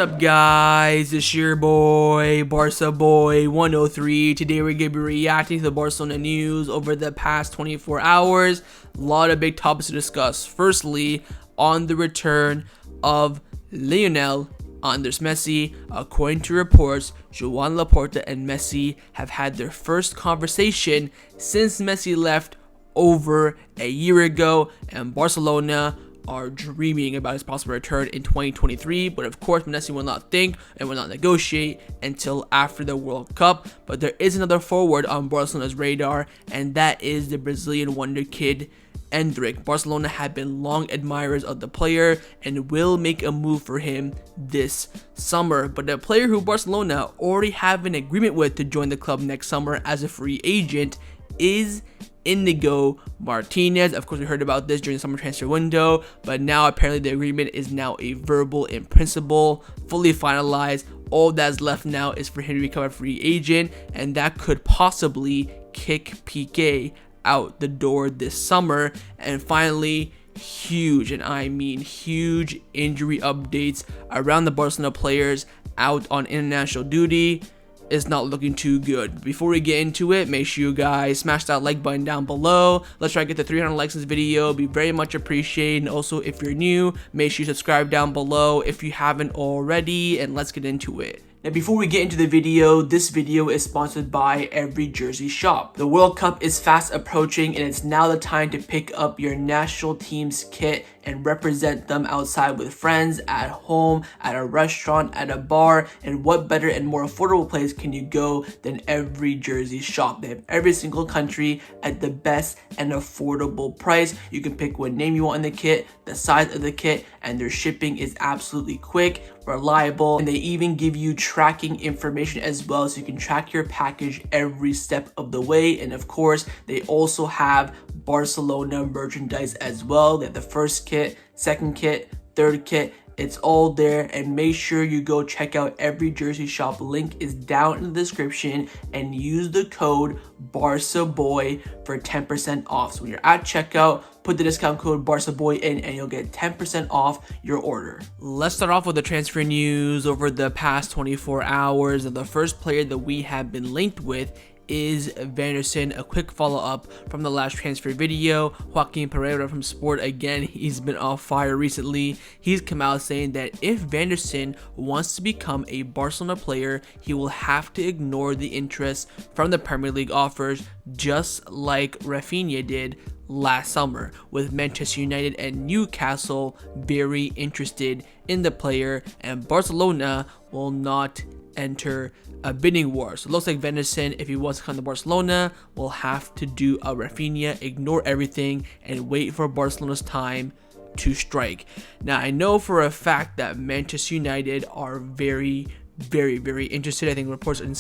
up, guys? It's your boy, Barca Boy 103. Today we're going to be reacting to the Barcelona news over the past 24 hours. A lot of big topics to discuss. Firstly, on the return of Lionel Messi. According to reports, Joan Laporta and Messi have had their first conversation since Messi left over a year ago, and Barcelona are dreaming about his possible return in 2023, but of course Messi will not think and will not negotiate until after the World Cup. But there is another forward on Barcelona's radar, and that is the Brazilian wonder kid Endrick. Barcelona have been long admirers of the player and will make a move for him this summer. But the player who Barcelona already have an agreement with to join the club next summer as a free agent is Inigo Martinez. Of course, we heard about this during the summer transfer window, but now apparently the agreement is now a verbal in principle, fully finalized. All that's left now is for him to become a free agent, and that could possibly kick Pique out the door this summer. And finally, huge, and I mean huge, injury updates around the Barcelona players out on international duty. Is not looking too good. Before we get into it, make sure you guys smash that like button down below. Let's try to get to 300 likes in this video. Be very much appreciated. And also, if you're new, make sure you subscribe down below if you haven't already, and let's get into it. Now, before we get into the video, this video is sponsored by Every Jersey Shop. The World Cup is fast approaching, and it's now the time to pick up your national team's kit and represent them outside with friends, at home, at a restaurant, at a bar. And what better and more affordable place can you go than Every Jersey Shop? They have every single country at the best and affordable price. You can pick what name you want in the kit, the size of the kit, and their shipping is absolutely quick, reliable, and they even give you tracking information as well, so you can track your package every step of the way. And of course, they also have Barcelona merchandise as well. They have the first kit, second kit, third kit. It's all there, and make sure you go check out Every Jersey Shop. Link is down in the description, and use the code BarcaBoy for 10% off. So when you're at checkout, put the discount code BarcaBoy in, and you'll get 10% off your order. Let's start off with the transfer news over the past 24 hours. The first player that we have been linked with is Vanderson. A quick follow-up from the last transfer video. Joaquin Pereira from Sport, again, he's been on fire recently. He's come out saying that if Vanderson wants to become a Barcelona player, he will have to ignore the interest from the Premier League offers, just like Rafinha did last summer, with Manchester United and Newcastle very interested in the player, and Barcelona will not enter a bidding war. So it looks like Vanderson, if he wants to come to Barcelona, will have to do a Rafinha, ignore everything, and wait for Barcelona's time to strike. Now, I know for a fact that Manchester United are very interested. I think reports in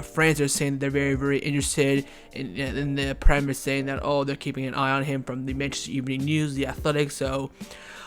France are saying that they're very interested, in the Prem is saying that, oh, they're keeping an eye on him from the Manchester Evening News, The Athletic. So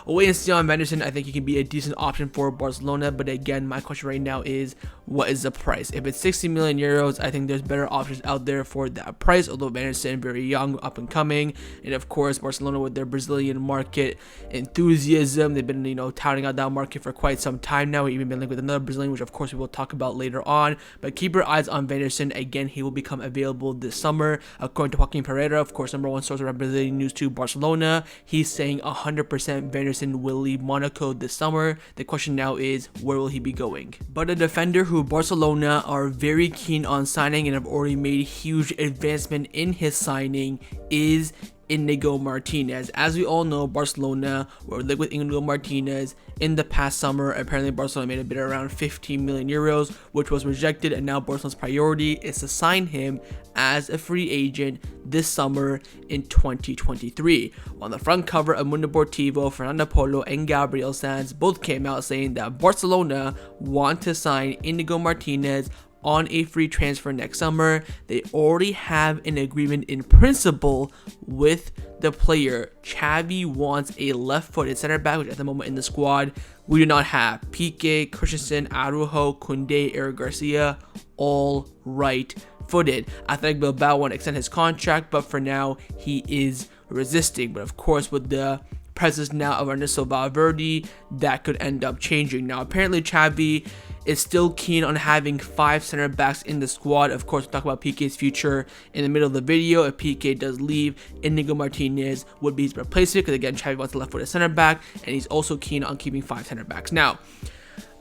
we'll wait and see on Vanderson. I think he can be a decent option for Barcelona, but again, my question right now is, what is the price? If it's 60 million euros, I think there's better options out there for that price, although Vanderson, very young, up and coming, and of course, Barcelona with their Brazilian market enthusiasm, they've been, touting out that market for quite some time now. We've even been linked with another Brazilian, which of course we will talk about later on, but keep your eyes on Vanderson. Again, he will become available this summer. According to Joaquin Pereira, of course, #1 source around Brazilian news to Barcelona, he's saying 100% Vanderson will leave Monaco this summer. The question now is, where will he be going? But a defender who Barcelona are very keen on signing and have already made huge advancement in his signing is Inigo Martinez. As we all know, Barcelona were linked with Inigo Martinez in the past summer. Apparently, Barcelona made a bid around 15 million euros, which was rejected, and now Barcelona's priority is to sign him as a free agent this summer in 2023. On the front cover of Mundo Deportivo, Fernando Polo and Gabriel Sanz both came out saying that Barcelona want to sign Inigo Martinez on a free transfer next summer. They already have an agreement in principle with the player. Xavi wants a left-footed center back, which at the moment in the squad we do not have. Pique, Christensen, Araujo, Kounde, Eric Garcia, all right-footed. Athletic Bilbao want to extend his contract, but for now he is resisting. But of course, with the presence now of Ernesto Valverde, that could end up changing. Now, apparently Xavi is still keen on having 5 center backs in the squad. Of course, we'll talk about Pique's future in the middle of the video. If Pique does leave, Inigo Martinez would be his replacement, because again, Xavi wants a left-footed center back, and he's also keen on keeping 5 center backs. Now,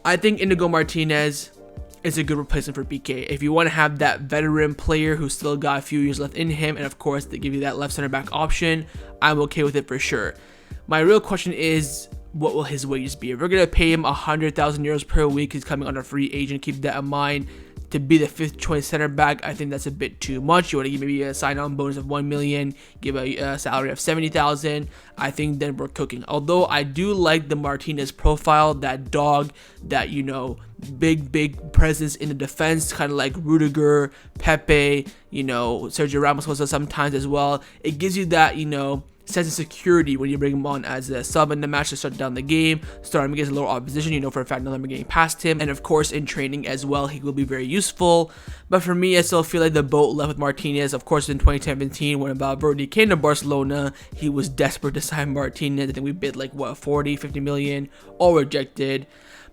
I think Inigo Martinez is a good replacement for Pique. If you want to have that veteran player who's still got a few years left in him, and of course they give you that left center back option, I'm okay with it for sure. My real question is, what will his wages be? If we're gonna pay him 100,000 euros per week, he's coming on a free agent, keep that in mind. To be the 5th choice center back, I think that's a bit too much. You want to give maybe a sign-on bonus of 1 million, give a salary of 70,000. I think then we're cooking. Although I do like the Martinez profile, that dog, that, you know, big presence in the defense, kind of like Rudiger, Pepe, you know, Sergio Ramos was sometimes as well. It gives you that, you know, sense of security when you bring him on as a sub in the match to start down the game, start him against a little opposition. You know for a fact none of them are getting past him, and of course in training as well he will be very useful. But for me, I still feel like the boat left with Martinez. Of course, in 2017 when Valverde came to Barcelona, he was desperate to sign Martinez. I think we bid like what, 40-50 million, all rejected.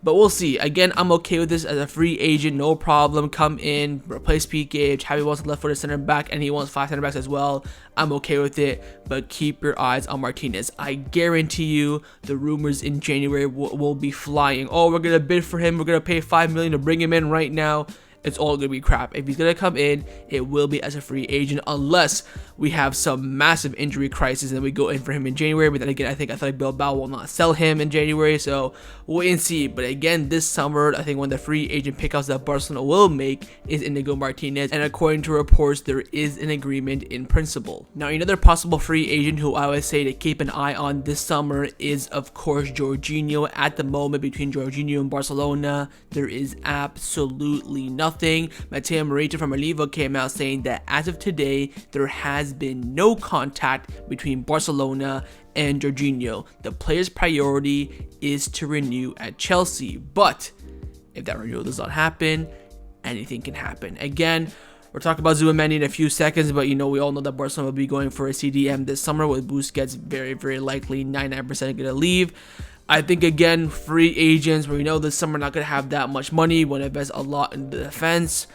But we'll see. Again, I'm okay with this as a free agent, no problem. Come in, replace Pique. If Xavi wants a left-footed center back and he wants 5 center backs as well, I'm okay with it. But keep your eyes on Martinez. I guarantee you the rumors in January will be flying. Oh, we're going to bid for him. We're going to pay 5 million to bring him in right now. It's all going to be crap. If he's going to come in, it will be as a free agent unless we have some massive injury crisis and we go in for him in January. But then again, I think Athletic Bilbao will not sell him in January, so we'll wait and see. But again, this summer, I think one of the free agent pickups that Barcelona will make is Inigo Martinez, and according to reports, there is an agreement in principle. Now, another possible free agent who I would say to keep an eye on this summer is, of course, Jorginho. At the moment, between Jorginho and Barcelona, there is absolutely nothing. Mateo Morita from Olivo came out saying that as of today, there has been no contact between Barcelona and Jorginho. The player's priority is to renew at Chelsea, but if that renewal does not happen, anything can happen. Again, we're talking about Zubimendi in a few seconds, but you know, we all know that Barcelona will be going for a CDM this summer, with Busquets very likely 99% going to leave. I think, again, free agents, where we know this summer not going to have that much money, want to invest a lot in the defense,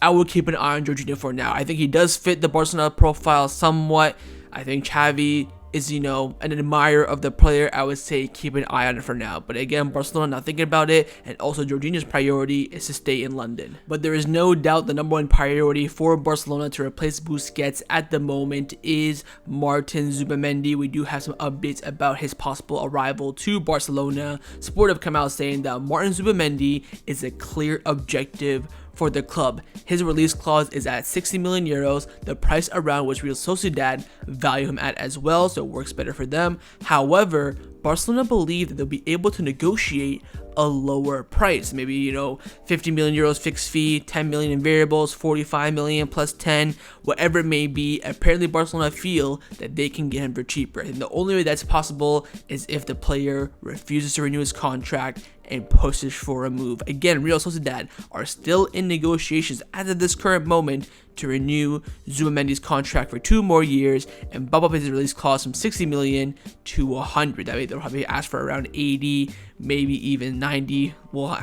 I will keep an eye on Jorginho for now. I think he does fit the Barcelona profile somewhat. I think Xavi is, you know, an admirer of the player. I would say keep an eye on it for now. But again, Barcelona not thinking about it, and also Jorginho's priority is to stay in London. But there is no doubt the number one priority for Barcelona to replace Busquets at the moment is Martin Zubimendi. We do have some updates about his possible arrival to Barcelona. Sport have come out saying that Martin Zubimendi is a clear objective for the club. His release clause is at 60 million euros, the price around which Real Sociedad value him at as well, so it works better for them. However, Barcelona believe that they'll be able to negotiate a lower price, maybe, you know, 50 million euros fixed fee, 10 million in variables, 45 million plus 10, whatever it may be. Apparently Barcelona feel that they can get him for cheaper, and the only way that's possible is if the player refuses to renew his contract and pushes for a move. Again, Real Sociedad are still in negotiations as of this current moment to renew Zubimendi's contract for 2 more years and bump up his release clause from 60 million to 100. That way they'll probably ask for around 80, maybe even 90. Well,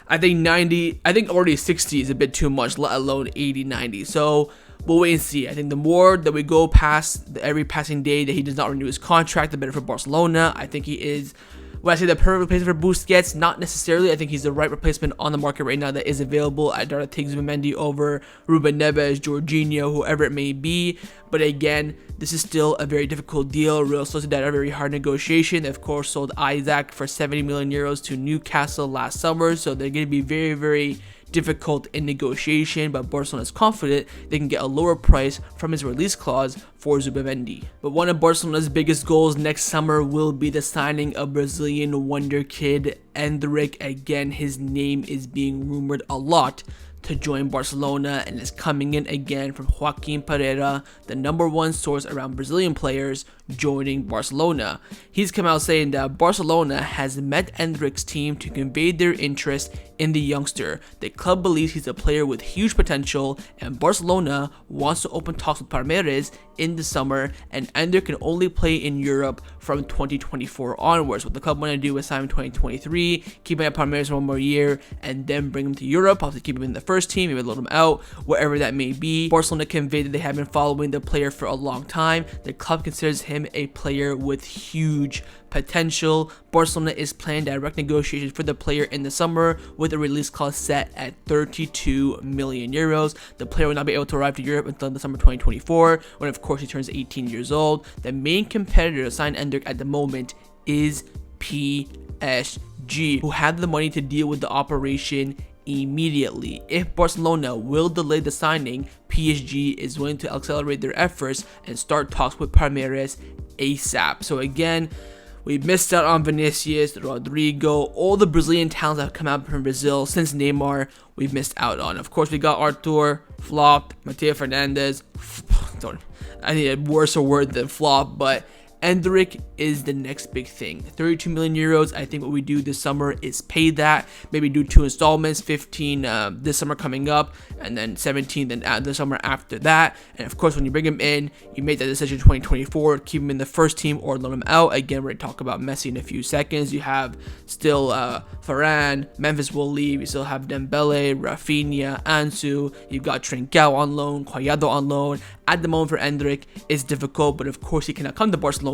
I think 90, I think already 60 is a bit too much, let alone 80, 90. So we'll wait and see. I think the more that we go past every passing day that he does not renew his contract, the better for Barcelona. I think he is, when I say the perfect replacement for Busquets, not necessarily. I think he's the right replacement on the market right now that is available. I'd rather take Zubimendi over Ruben Neves, Jorginho, whoever it may be. But again, this is still a very difficult deal. Real Sociedad a very hard negotiation. They, of course, sold Isaac for 70 million euros to Newcastle last summer. So they're going to be very difficult in negotiation, but Barcelona is confident they can get a lower price from his release clause for Zubimendi. But one of Barcelona's biggest goals next summer will be the signing of Brazilian wonder kid Endrick. Again, his name is being rumored a lot to join Barcelona and is coming in again from Joaquim Pereira, the #1 source around Brazilian players joining Barcelona. He's come out saying that Barcelona has met Endrick's team to convey their interest in the youngster. The club believes he's a player with huge potential, and Barcelona wants to open talks with Palmeiras in the summer, and Endrick can only play in Europe from 2024 onwards. What the club want to do is sign him in 2023, keep him at Palmeiras one more year, and then bring him to Europe, possibly keep him in the first team, maybe load him out, wherever that may be. Barcelona conveyed that they have been following the player for a long time. The club considers him a player with huge potential. Barcelona is planning direct negotiations for the player in the summer with a release clause set at 32 million euros. The player will not be able to arrive to Europe until the summer 2024, when of course he turns 18 years old. The main competitor to sign Endrick at the moment is PSG, who have the money to deal with the operation immediately. If Barcelona will delay the signing, PSG is willing to accelerate their efforts and start talks with Palmeiras ASAP. So again, we missed out on Vinicius, Rodrigo, all the Brazilian talents that have come out from Brazil since Neymar, we've missed out on. Of course, we got Arthur, flopped, Mateo Fernandez, I need a worse word than flop, but Endrick is the next big thing. 32 million euros. I think what we do this summer is pay that. Maybe do 2 installments, 15 this summer coming up, and then 17 then the summer after that. And of course, when you bring him in, you make that decision 2024, keep him in the first team or loan him out. Again, we're going to talk about Messi in a few seconds. You have still Varane, Memphis will leave. You still have Dembele, Rafinha, Ansu. You've got Trincao on loan, Collado on loan. At the moment for Endrick, it's difficult, but of course he cannot come to Barcelona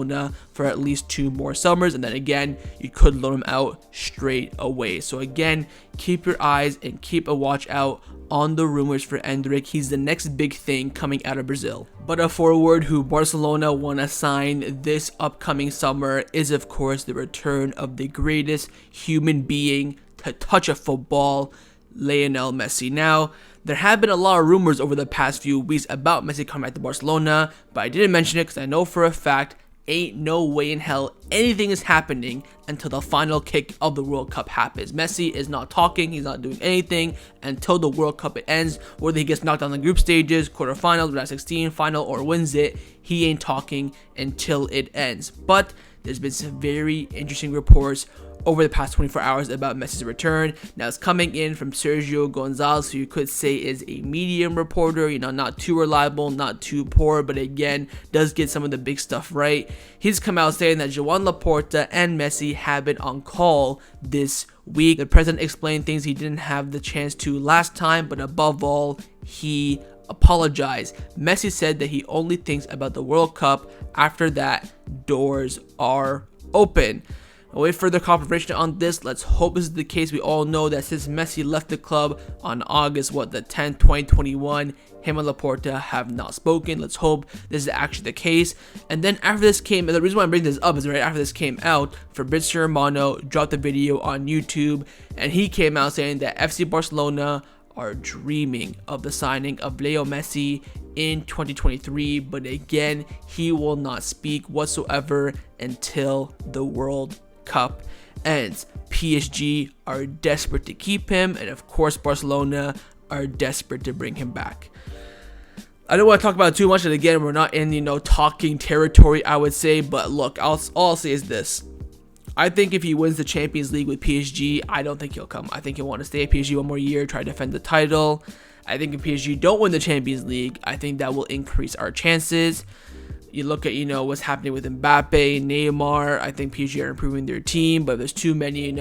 for at least 2 more summers, and then again, you could loan him out straight away. So again, keep your eyes and keep a watch out on the rumors for Endrick. He's the next big thing coming out of Brazil. But a forward who Barcelona want to sign this upcoming summer is of course the return of the greatest human being to touch a football, Lionel Messi. Now, there have been a lot of rumors over the past few weeks about Messi coming back to Barcelona, but I didn't mention it because I know for a fact ain't no way in hell anything is happening until the final kick of the World Cup happens. Messi is not talking, he's not doing anything until the World Cup ends. Whether he gets knocked down the group stages, quarterfinals, round 16, final, or wins it, he ain't talking until it ends. But there's been some very interesting reports over the past 24 hours about Messi's return. Now it's coming in from Sergio Gonzalez, who you could say is a medium reporter, not too reliable, not too poor, but again, does get some of the big stuff right. He's come out saying that Joan Laporta and Messi have been on call this week. The president explained things he didn't have the chance to last time, but above all, he apologized. Messi said that he only thinks about the World Cup. After that, doors are open. I'll wait further confirmation on this. Let's hope this is the case. We all know that since Messi left the club on August the 10th, 2021, him and Laporta have not spoken. Let's hope this is actually the case. And then after this the reason why I'm bringing this up is right after this came out, Fabrizio Romano dropped a video on YouTube, and he came out saying that FC Barcelona are dreaming of the signing of Leo Messi in 2023, but again, he will not speak whatsoever until the World Cup ends. PSG are desperate to keep him, and of course Barcelona are desperate to bring him back. I don't want to talk about it too much, and again, we're not in talking territory, I would say, but look, all I'll say is this. I think if he wins the Champions League with PSG, I don't think he'll come. I think he'll want to stay at PSG one more year, try to defend the title. I think if PSG don't win the Champions League, I think that will increase our chances. You look at, what's happening with Mbappe, Neymar. I think PSG are improving their team, but there's too many,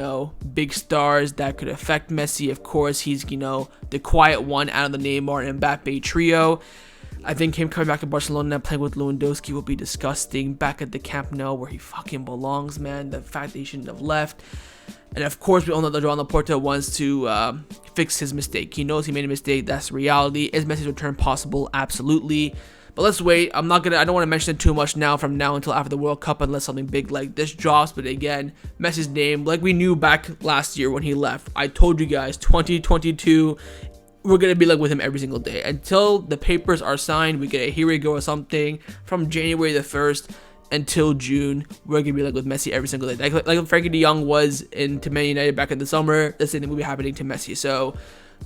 big stars that could affect Messi. Of course, he's, the quiet one out of the Neymar and Mbappe trio. I think him coming back to Barcelona, playing with Lewandowski will be disgusting. Back at the Camp Nou where he fucking belongs, man. The fact that he shouldn't have left. And of course, we all know that Joan Laporta wants to fix his mistake. He knows he made a mistake. That's reality. Is Messi's return possible? Absolutely. But let's wait. I don't want to mention it too much from now until after the World Cup, unless something big like this drops. But again, Messi's name, like we knew back last year when he left. I told you guys, 2022, we're going to be with him every single day. Until the papers are signed, we get a here we go or something from January the 1st until June. We're going to be with Messi every single day. Like Frenkie de Jong was into Man United back in the summer. The same thing will be happening to Messi. So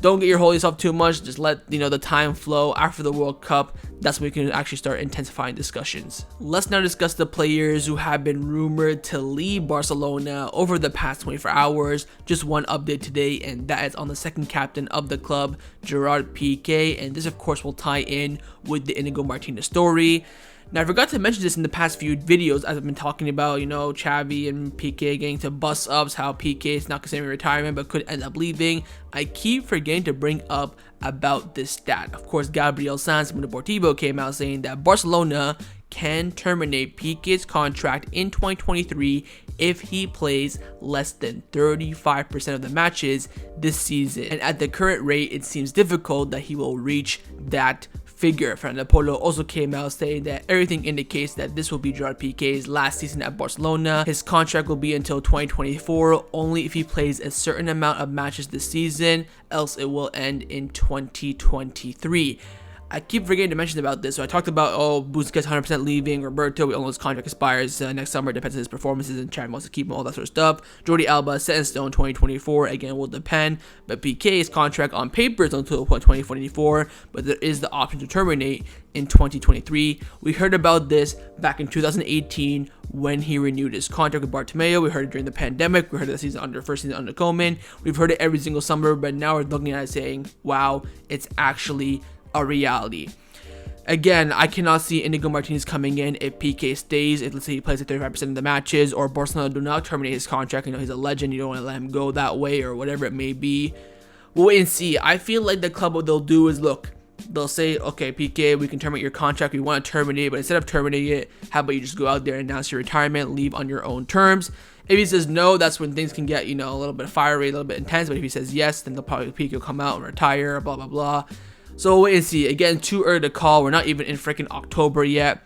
don't get your holies up too much. Just let the time flow. After the World Cup, that's when we can actually start intensifying discussions. Let's now discuss the players who have been rumored to leave Barcelona over the past 24 hours. Just one update today, and that is on the second captain of the club, Gerard Pique, and this of course will tie in with the Inigo Martinez story. Now, I forgot to mention this in the past few videos as I've been talking about, Xavi and Pique getting to bust ups, how Pique is not considering retirement but could end up leaving. I keep forgetting to bring up about this stat. Of course, Gabriel Sanz from Deportivo came out saying that Barcelona can terminate Pique's contract in 2023 if he plays less than 35% of the matches this season. And at the current rate, it seems difficult that he will reach that figure. Fernando Polo also came out saying that everything indicates that this will be Gerard Pique's last season at Barcelona. His contract will be until 2024, only if he plays a certain amount of matches this season, else it will end in 2023. I keep forgetting to mention about this. So I talked about, Busquets 100% leaving, Roberto, we all know his contract expires next summer, depends on his performances, and Xavi wants to keep him, all that sort of stuff. Jordi Alba, set in stone 2024, again, will depend. But Pique's contract on paper is until 2024, but there is the option to terminate in 2023. We heard about this back in 2018 when he renewed his contract with Bartomeu. We heard it during the pandemic. We heard it the first season under Koeman. We've heard it every single summer, but now we're looking at it saying, wow, it's actually a reality. Again, I cannot see Inigo Martinez coming in if Pique stays, if let's say he plays at 35% of the matches, or Barcelona do not terminate his contract. He's a legend, you don't want to let him go that way, or whatever it may be. We'll wait and see. I feel like the club, what they'll do is, look, they'll say, okay, Pique, we can terminate your contract, we want to terminate it, but instead of terminating it, how about you just go out there and announce your retirement, leave on your own terms. If he says no, that's when things can get, a little bit fiery, a little bit intense, but if he says yes, then Pique will come out and retire, blah, blah, blah. So we'll wait and see. Again, too early to call. We're not even in freaking October yet.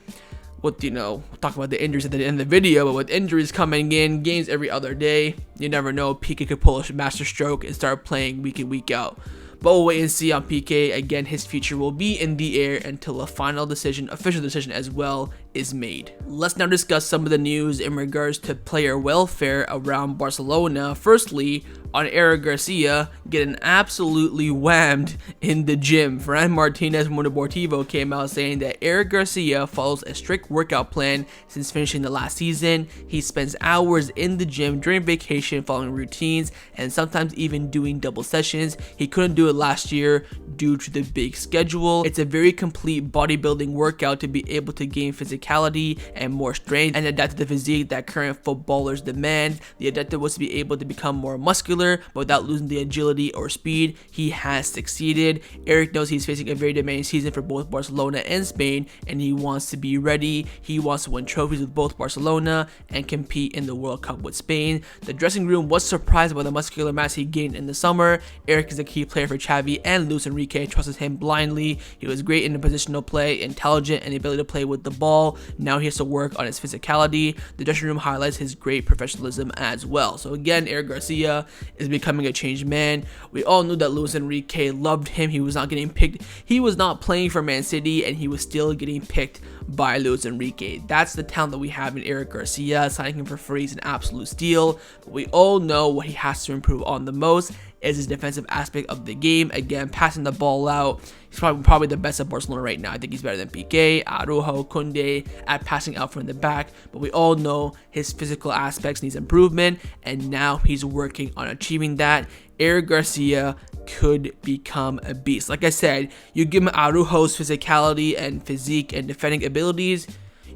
We'll talk about the injuries at the end of the video, but with injuries coming in, games every other day, you never know. Pique could pull a master stroke and start playing week in, week out. But we'll wait and see on Pique. Again, his future will be in the air until a final decision, official decision as well, is made. Let's now discuss some of the news in regards to player welfare around Barcelona. Firstly, on Eric Garcia getting absolutely whammed in the gym. Fran Martinez from Deportivo came out saying that Eric Garcia follows a strict workout plan since finishing the last season. He spends hours in the gym during vacation following routines and sometimes even doing double sessions. He couldn't do it last year due to the big schedule. It's a very complete bodybuilding workout to be able to gain physicality and more strength and adapt to the physique that current footballers demand. The objective was to be able to become more muscular but without losing the agility or speed. He has succeeded. Eric knows he's facing a very demanding season for both Barcelona and Spain, and he wants to be ready. He wants to win trophies with both Barcelona and compete in the World Cup with Spain. The dressing room was surprised by the muscular mass he gained in the summer. Eric is a key player for Xavi, and Luis Enrique trusts him blindly. He was great in the positional play, intelligent, and the ability to play with the ball. Now he has to work on his physicality. The dressing room highlights his great professionalism as well. So again, Eric Garcia is becoming a changed man. We all knew that Luis Enrique loved him. He was not getting picked. He was not playing for Man City, and he was still getting picked by Luis Enrique. That's the talent that we have in Eric Garcia. Signing him for free is an absolute steal. But we all know what he has to improve on the most is his defensive aspect of the game. Again, passing the ball out. He's probably the best at Barcelona right now. I think he's better than Pique, Araujo, Kounde at passing out from the back. But we all know his physical aspects needs improvement, and now he's working on achieving that. Eric Garcia could become a beast. Like I said, you give him Araujo's physicality and physique and defending abilities,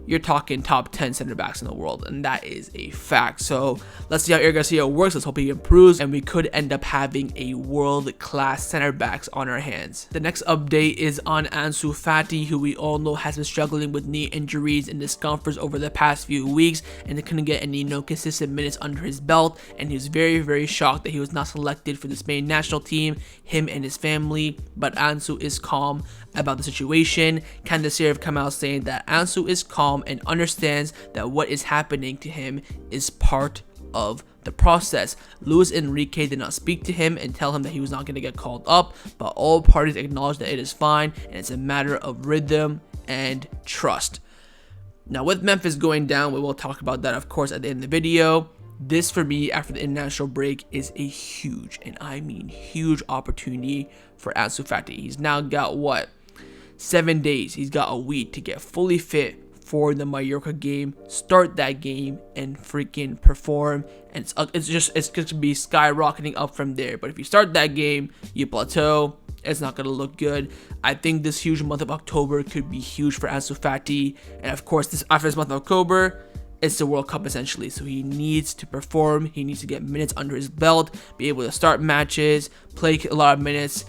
you're talking top 10 center backs in the world, and that is a fact. So let's see how Eric Garcia works. Let's hope he improves, and we could end up having a world-class center backs on our hands. The next update is on Ansu Fati, who we all know has been struggling with knee injuries and discomforts over the past few weeks, and couldn't get any consistent minutes under his belt, and he was very, very shocked that he was not selected for the Spain national team, him and his family. But Ansu is calm about the situation. Candace have come out saying that Ansu is calm and understands that what is happening to him is part of the process. Luis Enrique did not speak to him and tell him that he was not going to get called up, but all parties acknowledge that it is fine and it's a matter of rhythm and trust. Now with Memphis going down, we will talk about that of course at the end of the video. This for me after the international break is a huge, and I mean huge, opportunity for Ansu Fati. He's now got what, 7 days, he's got a week to get fully fit for the Mallorca game, start that game and freaking perform, and it's going to be skyrocketing up from there. But if you start that game, you plateau, it's not going to look good. I think this huge month of October could be huge for Ansu Fati, and of course after this month of October, it's the World Cup essentially, so he needs to perform, he needs to get minutes under his belt, be able to start matches, play a lot of minutes.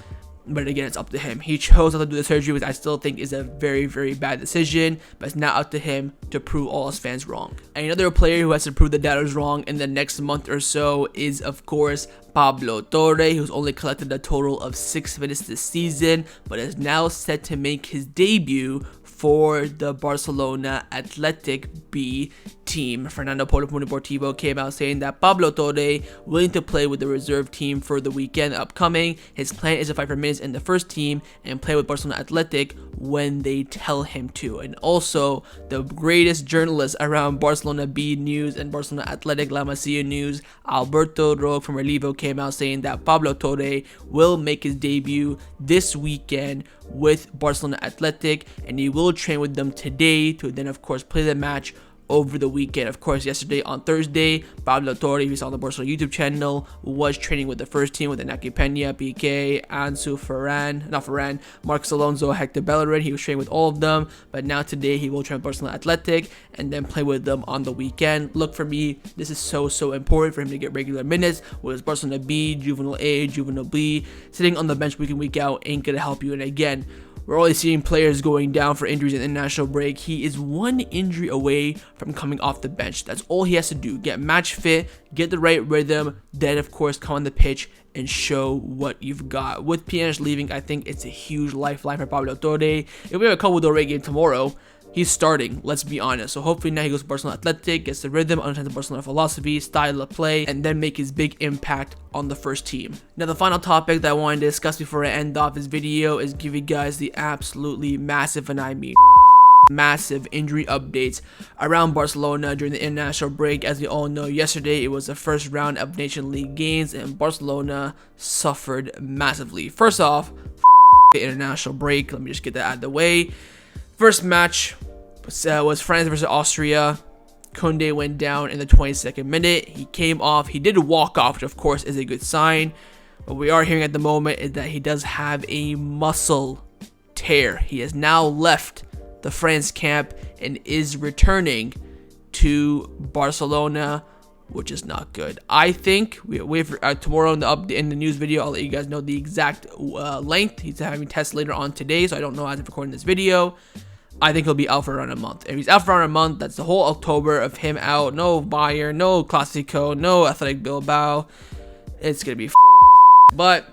But again, it's up to him. He chose not to do the surgery, which I still think is a very, very bad decision. But it's now up to him to prove all his fans wrong. And another player who has to prove the doubters wrong in the next month or so is, of course, Pablo Torre, who's only collected a total of 6 minutes this season, but is now set to make his debut for the Barcelona Athletic B team. Fernando Porto from Deportivo came out saying that Pablo Torre willing to play with the reserve team for the weekend upcoming. His plan is to fight for minutes in the first team and play with Barcelona Athletic when they tell him to. And also, the greatest journalist around Barcelona B news and Barcelona Athletic La Masia news, Alberto Roque from Relevo, came out saying that Pablo Torre will make his debut this weekend with Barcelona Athletic, and he will train with them today to then of course play the match over the weekend. Of course, yesterday on Thursday, Pablo Torre, who saw on the Barcelona YouTube channel, was training with the first team with Iñaki Peña, Pique, Ansu Marcos Alonso, Hector Bellerin. He was training with all of them, but now today he will train with Barcelona Athletic and then play with them on the weekend. Look, for me, this is so important for him to get regular minutes. Whereas Barcelona B, Juvenile A, Juvenile B, sitting on the bench week in, week out ain't gonna help you. And again, we're already seeing players going down for injuries in the international break. He is one injury away from coming off the bench. That's all he has to do. Get match fit, get the right rhythm, then of course come on the pitch and show what you've got. With Pjanic leaving, I think it's a huge lifeline for Pablo Torre. If we have a couple Torre game tomorrow, he's starting, let's be honest. So hopefully now he goes to Barcelona Athletic, gets the rhythm, understands the Barcelona philosophy, style of play, and then make his big impact on the first team. Now, the final topic that I wanted to discuss before I end off this video is give you guys the absolutely massive, and I mean massive, injury updates around Barcelona during the international break. As we all know, yesterday it was the first round of Nation League games and Barcelona suffered massively. First off, the international break, let me just get that out of the way. First match was France versus Austria. Kounde went down in the 22nd minute. He came off. He did walk off, which of course is a good sign. What we are hearing at the moment is that he does have a muscle tear. He has now left the France camp and is returning to Barcelona, which is not good. I think we wait for tomorrow in the news video. I'll let you guys know the exact length. He's having tests later on today, so I don't know as of recording this video. I think he'll be out for around a month. If he's out for around a month, that's the whole October of him out. No Bayern, no Clásico, no Athletic Bilbao. It's gonna be but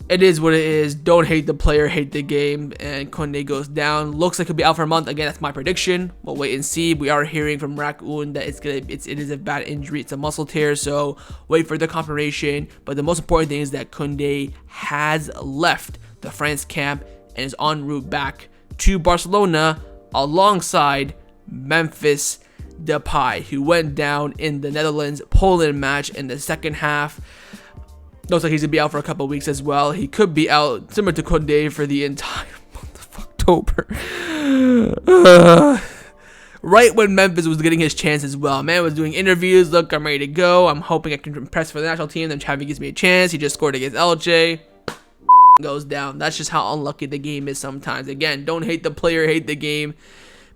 it is what it is. Don't hate the player, hate the game. And Kounde goes down. Looks like he'll be out for a month. Again, that's my prediction. We'll wait and see. We are hearing from Raccoon that it is a bad injury. It's a muscle tear. So wait for the confirmation. But the most important thing is that Kounde has left the France camp and is en route back to Barcelona alongside Memphis Depay, who went down in the Netherlands-Poland match in the second half. Looks like he's going to be out for a couple of weeks as well. He could be out, similar to Kounde, for the entire month of October. Right when Memphis was getting his chance as well. Man was doing interviews. Look, I'm ready to go. I'm hoping I can impress for the national team. Then Xavi gives me a chance. He just scored against Elche. Goes down. That's just how unlucky the game is sometimes. Again, don't hate the player, hate the game.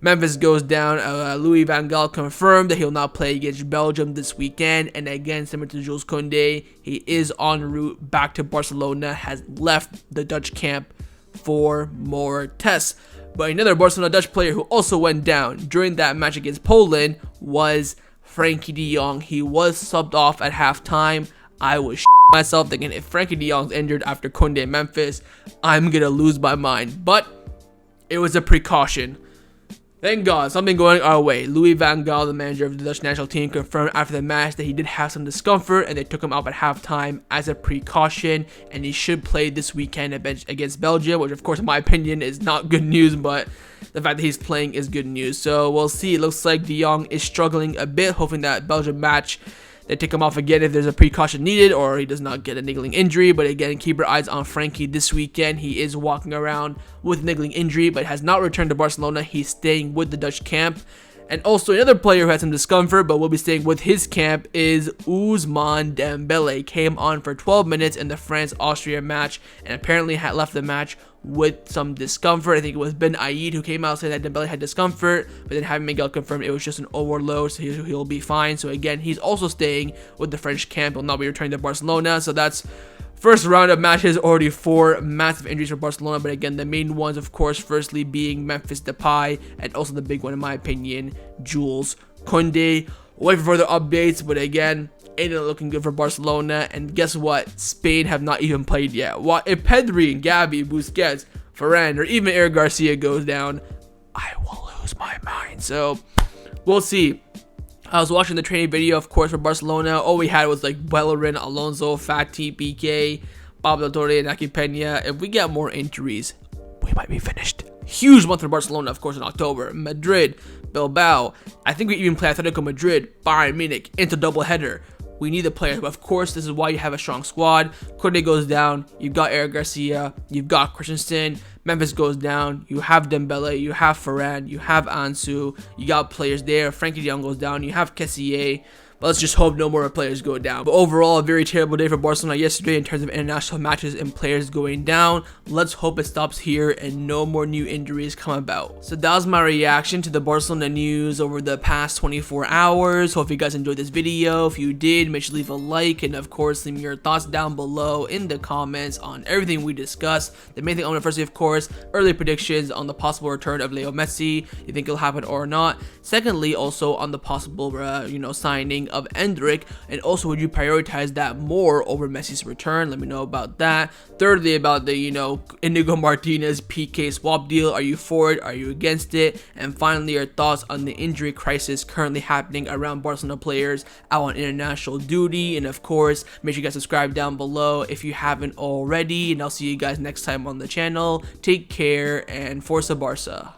Memphis goes down. Louis van Gaal confirmed that he'll not play against Belgium this weekend. And again, similar to Jules Kounde, he is en route back to Barcelona, has left the Dutch camp for more tests. But another Barcelona Dutch player who also went down during that match against Poland was Frenkie de Jong. He was subbed off at halftime. I was myself thinking, if Frenkie de Jong's injured after Kounde and Memphis, I'm going to lose my mind. But it was a precaution. Thank God, something going our way. Louis van Gaal, the manager of the Dutch national team, confirmed after the match that he did have some discomfort and they took him out at halftime as a precaution, and he should play this weekend against Belgium, which of course in my opinion is not good news, but the fact that he's playing is good news. So we'll see. It looks like de Jong is struggling a bit, hoping that Belgium match They take him off again if there's a precaution needed or he does not get a niggling injury. But again, keep your eyes on Frenkie this weekend. He is walking around with a niggling injury but has not returned to Barcelona. He's staying with the Dutch camp. And also another player who had some discomfort but will be staying with his camp is Ousmane Dembele. Came on for 12 minutes in the France-Austria match and apparently had left the match with some discomfort. I think it was Ben Aid who came out saying that Dembele had discomfort, but then having Miguel confirmed it was just an overload, so he'll be fine. So again, he's also staying with the French camp. He'll not be returning to Barcelona. So that's first round of matches, already 4 massive injuries for Barcelona. But again, the main ones, of course, firstly being Memphis Depay, and also the big one, in my opinion, Jules Kounde. Wait for further updates, but again, ain't looking good for Barcelona. And guess what? Spain have not even played yet. If Pedri and Xavi, Busquets, Varane, or even Eric Garcia goes down, I will lose my mind. So we'll see. I was watching the training video, of course, for Barcelona. All we had was like Bellerin, Alonso, Fati, Pique, Pablo Torre, and Aki Peña. If we get more injuries, we might be finished. Huge month for Barcelona, of course, in October. Madrid, Bilbao. I think we even play Atletico Madrid, Bayern Munich, into doubleheader. We need the players, but of course, this is why you have a strong squad. Kounde goes down, you've got Eric Garcia, you've got Christensen. Memphis goes down, you have Dembele, you have Varane, you have Ansu, you got players there. Frenkie de Jong goes down, you have Garcia. But let's just hope no more players go down. But overall, a very terrible day for Barcelona yesterday in terms of international matches and players going down. Let's hope it stops here and no more new injuries come about. So that was my reaction to the Barcelona news over the past 24 hours. Hope you guys enjoyed this video. If you did, make sure to leave a like, and of course, leave me your thoughts down below in the comments on everything we discussed. The main thing I want to firstly, of course, early predictions on the possible return of Lionel Messi. You think it'll happen or not? Secondly, also on the possible, signing of Endrick, and also would you prioritize that more over Messi's return? Let me know about that. Thirdly, about the Inigo Martinez Pique swap deal. Are you for it? Are you against it? And finally, your thoughts on the injury crisis currently happening around Barcelona players out on international duty. And of course, make sure you guys subscribe down below if you haven't already, and I'll see you guys next time on the channel. Take care and Forza Barca.